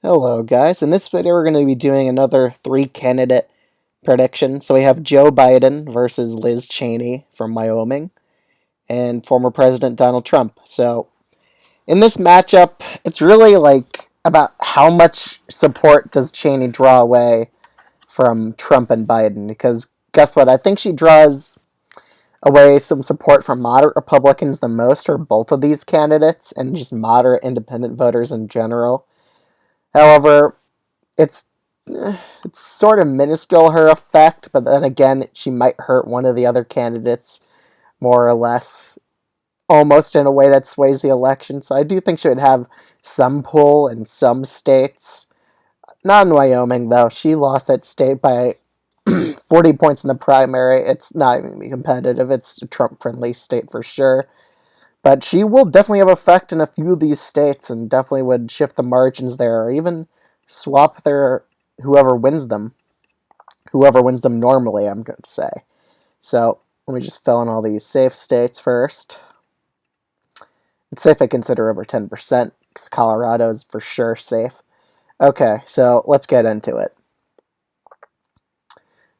Hello, guys. In this video, we're going to be doing another three-candidate prediction. So we have Joe Biden versus Liz Cheney from Wyoming and former President Donald Trump. So in this matchup, it's really like about how much support does Cheney draw away from Trump and Biden. Because guess what? I think she draws away some support from moderate Republicans the most, or both of these candidates, and just moderate independent voters in general. However, it's it's sort of minuscule, her effect, but then again, she might hurt one of the other candidates more or less, almost in a way that sways the election. So I do think she would have some pull in some states. Not in Wyoming, though. She lost that state by 40 points in the primary. It's not even competitive. It's a Trump-friendly state for sure. But she will definitely have effect in a few of these states and definitely would shift the margins there, or even swap their whoever wins them. Whoever wins them normally, I'm going to say. So let me just fill in all these safe states first. It's safe I consider over 10%, because Colorado is for sure safe. Okay, so let's get into it.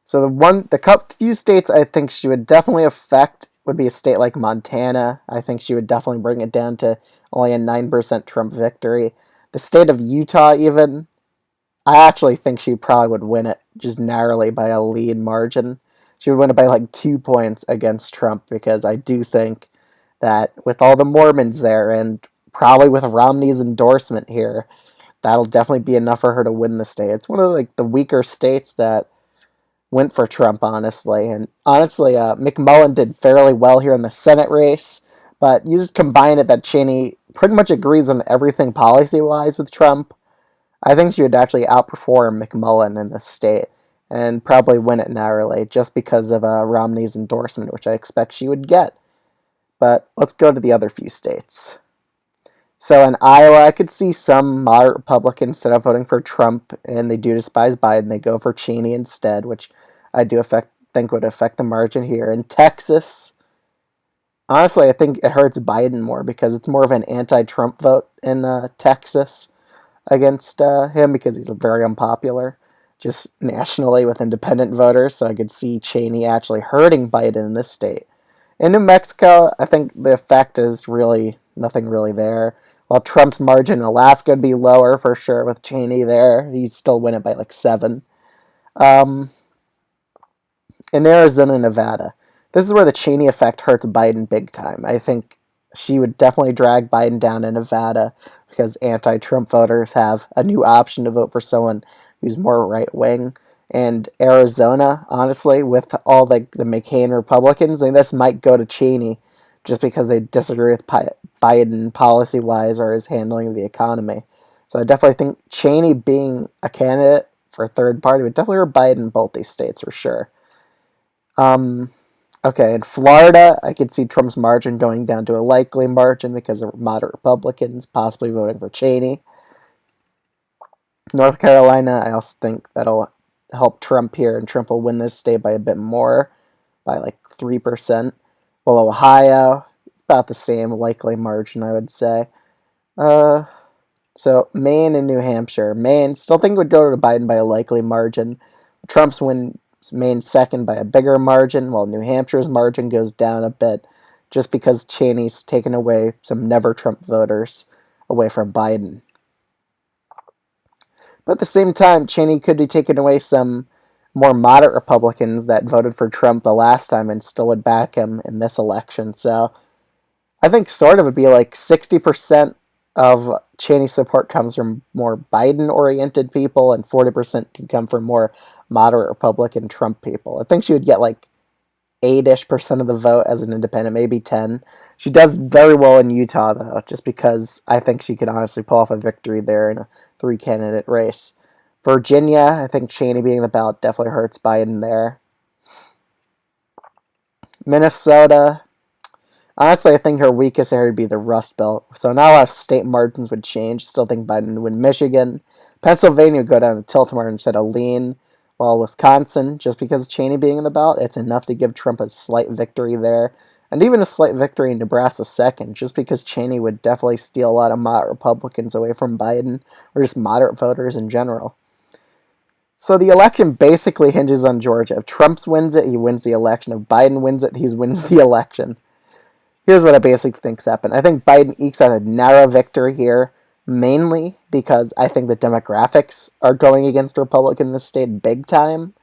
So the few states I think she would definitely affect would be a state like Montana. I think she would definitely bring it down to only a 9% Trump victory. The state of Utah, even, I actually think she probably would win it just narrowly by a lead margin. She would win it by like 2 points against Trump, because I do think that with all the Mormons there and probably with Romney's endorsement here, that'll definitely be enough for her to win the state. It's one of like the weaker states that went for Trump, honestly. And honestly, McMullen did fairly well here in the Senate race, but you just combine it that Cheney pretty much agrees on everything policy-wise with Trump. I think she would actually outperform McMullen in the state and probably win it narrowly just because of Romney's endorsement, which I expect she would get. But let's go to the other few states. So in Iowa, I could see some moderate Republicans, instead of voting for Trump and they do despise Biden, they go for Cheney instead, which I do think would affect the margin here. In Texas, honestly, I think it hurts Biden more because it's more of an anti-Trump vote in Texas against him, because he's very unpopular just nationally with independent voters. So I could see Cheney actually hurting Biden in this state. In New Mexico, I think the effect is really nothing really there. While Trump's margin in Alaska would be lower for sure with Cheney there, he'd still win it by like 7. In Arizona and Nevada, this is where the Cheney effect hurts Biden big time. I think she would definitely drag Biden down in Nevada because anti-Trump voters have a new option to vote for someone who's more right-wing. And Arizona, honestly, with all the McCain Republicans, I think this might go to Cheney just because they disagree with Biden policy-wise or his handling of the economy. So I definitely think Cheney being a candidate for a third party would definitely hurt Biden in both these states for sure. Okay, in Florida, I could see Trump's margin going down to a likely margin because of moderate Republicans possibly voting for Cheney. North Carolina, I also think that'll help Trump here, and Trump will win this state by a bit more, by like 3%. Well, Ohio, it's about the same likely margin, I would say. So Maine and New Hampshire. Maine, still think would go to Biden by a likely margin. Trump's win Maine second by a bigger margin, while New Hampshire's margin goes down a bit, just because Cheney's taken away some never-Trump voters away from Biden. But at the same time, Cheney could be taking away some more moderate Republicans that voted for Trump the last time and still would back him in this election. So I think sort of would be like 60% of Cheney's support comes from more Biden-oriented people, and 40% can come from more moderate Republican Trump people. I think she would get like 8-ish% of the vote as an independent, maybe 10. She does very well in Utah, though, just because I think she could honestly pull off a victory there in a 3-candidate race. Virginia, I think Cheney being the ballot definitely hurts Biden there. Minnesota, honestly, I think her weakest area would be the Rust Belt. So not a lot of state margins would change. Still think Biden would win Michigan. Pennsylvania would go down to tilt margin instead of lean. While Wisconsin, just because of Cheney being in the ballot, it's enough to give Trump a slight victory there. and even a slight victory in Nebraska second, just because Cheney would definitely steal a lot of moderate Republicans away from Biden, or just moderate voters in general. So the election basically hinges on Georgia. If Trump wins it, he wins the election. If Biden wins it, he wins the election. Here's what I basically think's happened. I think Biden ekes out a narrow victory here, mainly because I think the demographics are going against Republicans in this state big time.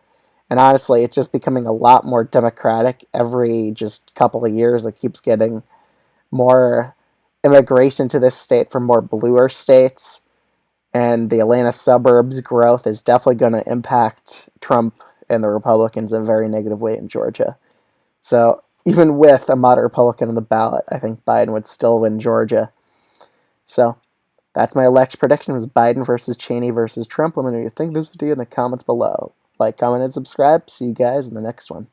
And honestly, it's just becoming a lot more Democratic every just couple of years. It keeps getting more immigration to this state from more bluer states. And the Atlanta suburbs growth is definitely going to impact Trump and the Republicans in a very negative way in Georgia. So even with a moderate Republican on the ballot, I think Biden would still win Georgia. So that's my election prediction. It was Biden versus Cheney versus Trump. Let me know what you think of this video in the comments below. Like, comment, and subscribe. See you guys in the next one.